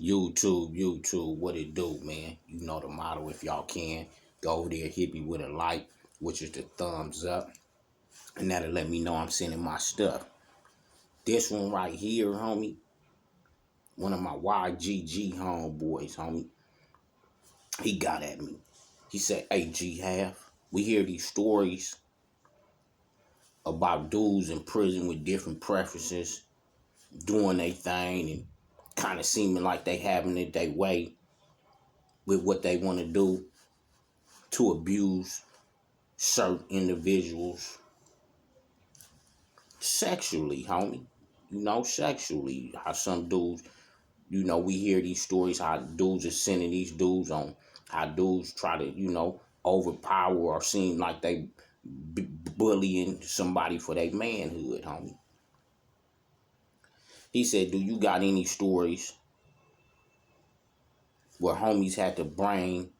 YouTube, what it do, man? You know the motto. If y'all can, go over there, hit me with a like, which is the thumbs up, and that'll let me know I'm sending my stuff. This one right here, homie, one of my YGG homeboys, homie, he got at me. He said, "Hey, G Half, we hear these stories about dudes in prison with different preferences, doing their thing, and kind of seeming like they having it their way with what they want to do to abuse certain individuals sexually, homie. You know, sexually. How some dudes, we hear these stories how dudes are sending these dudes on, how dudes try to, overpower or seem like they bullying somebody for their manhood, homie. He said, do you got any stories where homies had to bring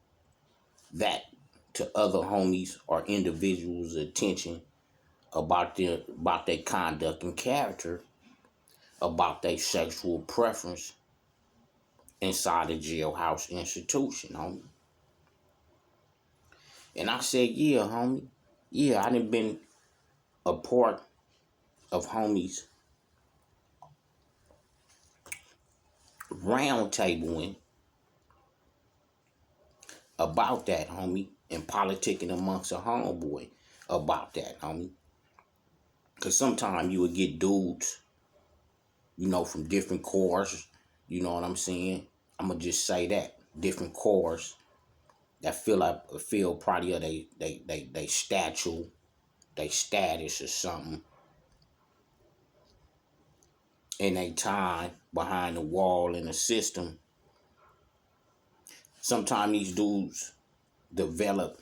that to other homies or individuals' attention about their conduct and character, about their sexual preference inside a jailhouse institution, homie?" And I said, yeah, homie. Yeah, I done been a part of homies round tabling about that, homie, and politicking amongst a homeboy about that, homie. Because sometimes you would get dudes, from different corps, you know what I'm saying? I'm going to just say that. Different corps that feel probably of they stature, they status or something, in a time behind the wall in the system. Sometimes these dudes develop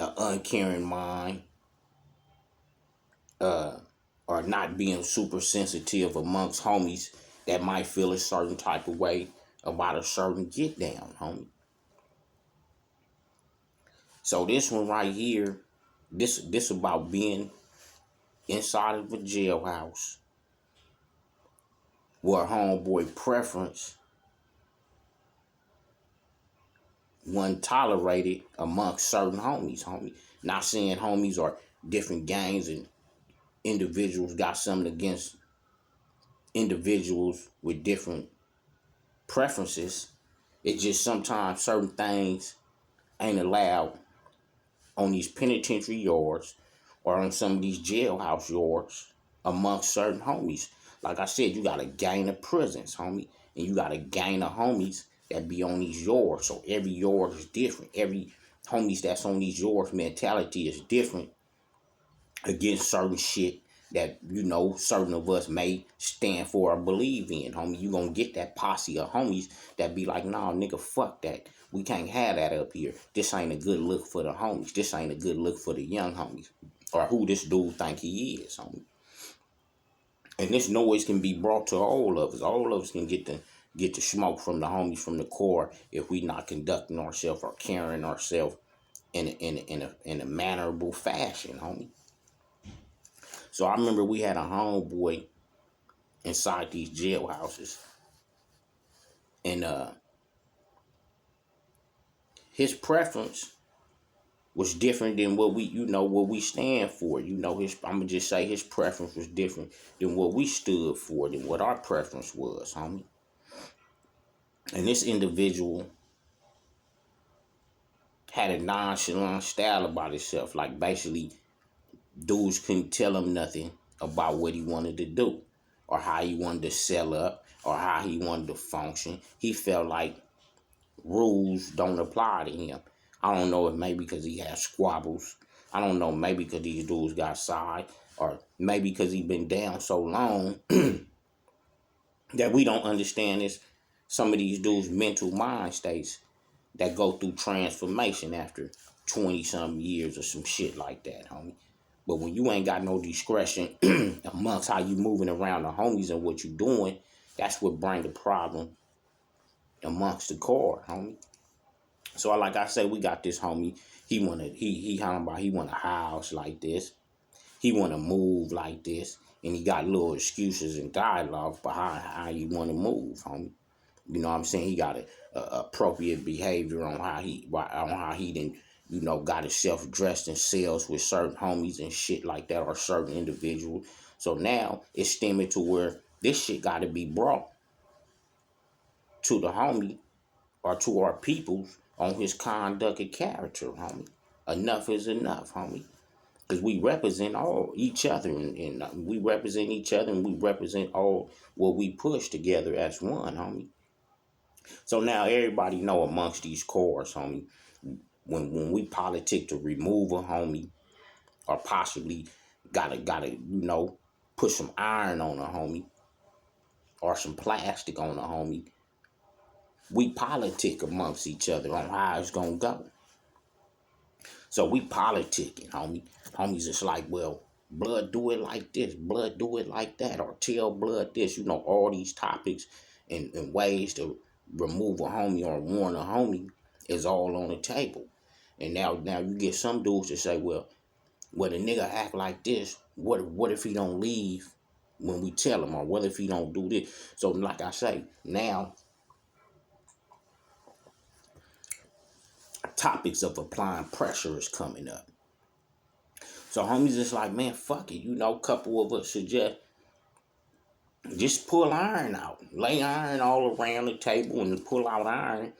an uncaring mind, or not being super sensitive amongst homies that might feel a certain type of way about a certain get down, homie. So this one right here, this about being inside of a jailhouse where homeboy preference wasn't tolerated amongst certain homies, homie. Not saying homies are different gangs and individuals got something against individuals with different preferences. It's just sometimes certain things ain't allowed on these penitentiary yards or on some of these jailhouse yards amongst certain homies. Like I said, you got a gang of prisons, homie, and you got a gang of homies that be on these yards. So every yard is different. Every homies that's on these yards mentality is different against certain shit that, certain of us may stand for or believe in, homie. You gonna get that posse of homies that be like, nah, nigga, fuck that. We can't have that up here. This ain't a good look for the homies. This ain't a good look for the young homies. Or who this dude think he is, homie. And this noise can be brought to all of us. All of us can get the smoke from the homies from the core if we not conducting ourselves or carrying ourselves in a mannerable fashion, homie. So I remember we had a homeboy inside these jailhouses, and his preference was different than what we stand for. I'm gonna just say his preference was different than what we stood for, than what our preference was, homie. And this individual had a nonchalant style about himself, like basically dudes couldn't tell him nothing about what he wanted to do or how he wanted to sell up or how he wanted to function. He felt like rules don't apply to him. I don't know if maybe because he had squabbles. I don't know, maybe because these dudes got side, or maybe because he been down so long that we don't understand some of these dudes' mental mind states that go through transformation after 20-something years or some shit like that, homie. But when you ain't got no discretion amongst how you moving around the homies and what you doing, that's what bring the problem amongst the core, homie. So like I said, we got this homie. He want a house like this. He want to move like this. and he got little excuses and dialogue behind how you want to move, homie. You know what I'm saying? He got a appropriate behavior on how he didn't, got himself dressed in sales with certain homies and shit like that, or certain individuals. So now it's stemming to where this shit got to be brought to the homie or to our peoples on his conduct and character, homie. Enough is enough, homie. Because we represent all each other, and we represent each other, and we represent all what we push together as one, homie. So now everybody know amongst these cores, homie, when we politic to remove a homie, or possibly gotta put some iron on a homie, or some plastic on a homie, we politic amongst each other on how it's gonna go. So we politicking, homie. Homies just like, well, blood do it like this, blood do it like that, or tell blood this, all these topics and ways to remove a homie or warn a homie is all on the table. And now you get some dudes to say, well, the nigga act like this, what if he don't leave when we tell him, or what if he don't do this? So like I say, now topics of applying pressure is coming up. So homies just like, man, fuck it. Couple of us should just pull iron out. Lay iron all around the table and pull out iron.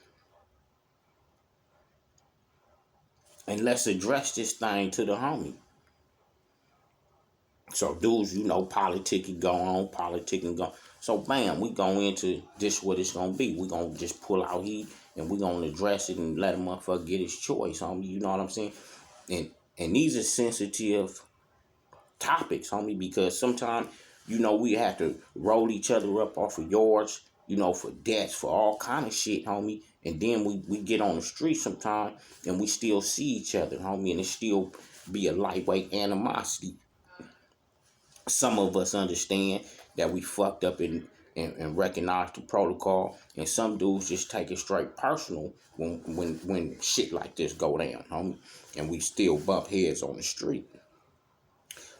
And let's address this thing to the homie. So dudes, politicking go on, politicking go. So bam, we go into this what it's gonna be. We gonna just pull out heat and we gonna address it and let a motherfucker get his choice, homie. You know what I'm saying? And these are sensitive topics, homie, because sometimes, we have to roll each other up off of yards, for debts, for all kind of shit, homie. And then we get on the street sometimes and we still see each other, homie, and it still be a lightweight animosity. Some of us understand that we fucked up and recognize the protocol, and some dudes just take it straight personal when shit like this go down, homie, and we still bump heads on the street.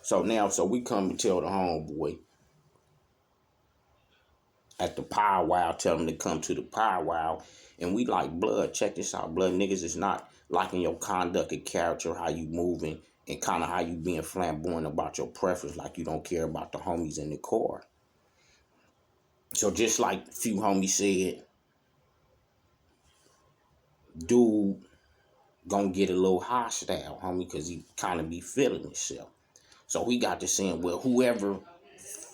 So we come and tell the homeboy at the powwow, tell them to come to the powwow, and we like, blood, check this out, blood, niggas is not liking your conduct and character, how you moving, and kind of how you being flamboyant about your preference, like you don't care about the homies in the core. So just like a few homies said, dude gonna get a little hostile, homie, because he kind of be feeling himself. So we got to saying, well, whoever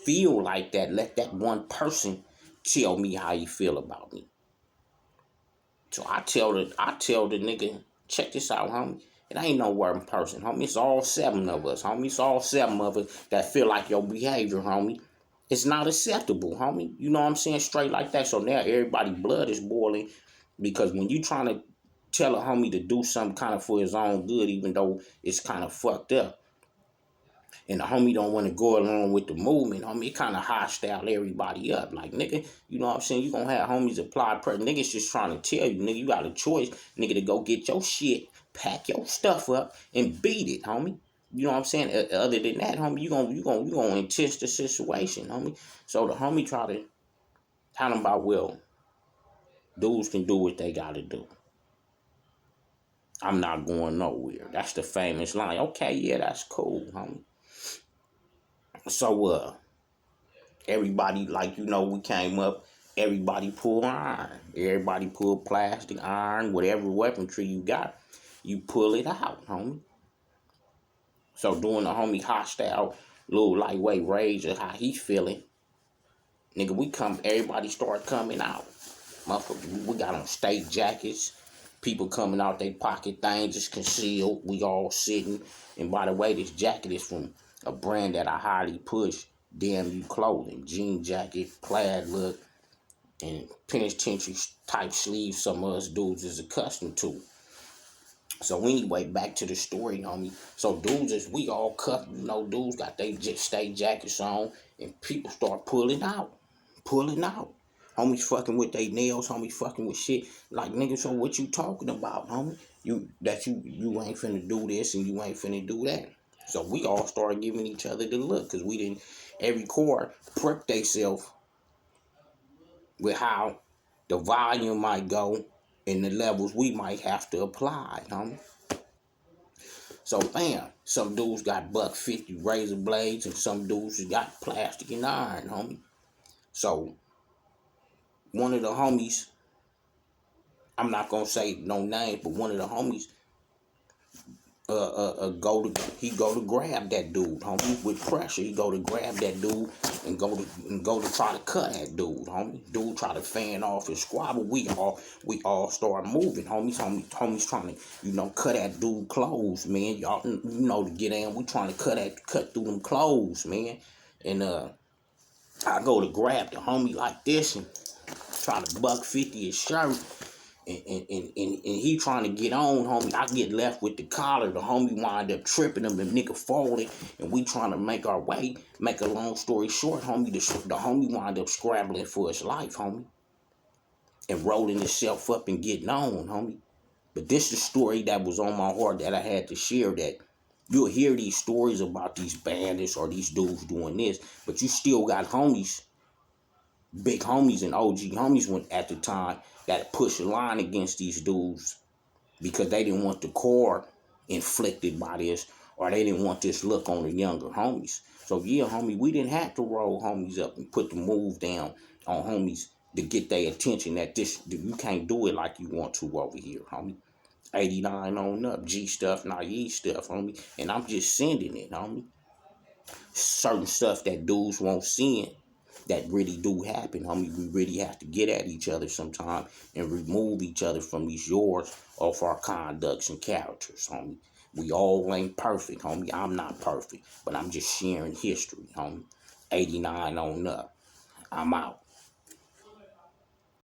feel like that, let that one person tell me how you feel about me. So I tell the nigga, check this out, homie. It ain't no one person, homie. It's all seven of us, homie. It's all seven of us that feel like your behavior, homie. It's not acceptable, homie. You know what I'm saying? Straight like that. So now everybody's blood is boiling, because when you trying to tell a homie to do something kind of for his own good, even though it's kind of fucked up, and the homie don't want to go along with the movement, homie, it kind of hostile everybody up. Like, nigga, you know what I'm saying? You gonna have homies apply pressure. Niggas just trying to tell you, nigga, you got a choice, nigga, to go get your shit, pack your stuff up, and beat it, homie. You know what I'm saying? Other than that, homie, you gonna intense the situation, homie. So the homie try to tell him about, well, dudes can do what they gotta do. I'm not going nowhere. That's the famous line. Okay, yeah, that's cool, homie. So, everybody, like, we came up, everybody pulled iron. Everybody pulled plastic, iron, whatever weaponry you got, you pull it out, homie. So doing the homie hostile, little lightweight rage of how he feeling, nigga, everybody start coming out. Motherfucker, we got on state jackets, people coming out their pocket, things is concealed, we all sitting. And by the way, this jacket is from a brand that I highly push, Damn You Clothing. Jean jacket, plaid look, and penitentiary type sleeves some of us dudes is accustomed to. So anyway, back to the story, homie. So dudes, we all cut, dudes got their state jackets on, and people start pulling out. Homies fucking with their nails, homies fucking with shit. Like, nigga, so what you talking about, homie? You ain't finna do this and you ain't finna do that. So we all started giving each other the look because we didn't, every core prep themselves with how the volume might go and the levels we might have to apply, homie. So bam, some dudes got $150 razor blades and some dudes got plastic and iron, homie. So one of the homies, I'm not gonna say no name, but one of the homies he go to grab that dude, homie, with pressure. He go to grab that dude and go to try to cut that dude, homie. Dude try to fan off and squabble. We all start moving, homies trying to, cut that dude clothes, man. Y'all to get in. We trying to cut through them clothes, man. And I go to grab the homie like this and try to $150 his shirt. And he trying to get on, homie. I get left with the collar. The homie wind up tripping him. The nigga falling. And we trying to make our way. Make a long story short, homie. The homie wind up scrambling for his life, homie. And rolling himself up and getting on, homie. But this is the story that was on my heart that I had to share, that you'll hear these stories about these bandits or these dudes doing this. But you still got homies, big homies and OG homies went at the time that push a line against these dudes because they didn't want the cord inflicted by this, or they didn't want this look on the younger homies. So yeah, homie, we didn't have to roll homies up and put the move down on homies to get their attention that you can't do it like you want to over here, homie. 89 on up, G stuff, naive stuff, homie. And I'm just sending it, homie. Certain stuff that dudes won't send that really do happen, homie. We really have to get at each other sometime and remove each other from these yours of our conducts and characters, homie. We all ain't perfect, homie. I'm not perfect, but I'm just sharing history, homie. 89 on up. I'm out.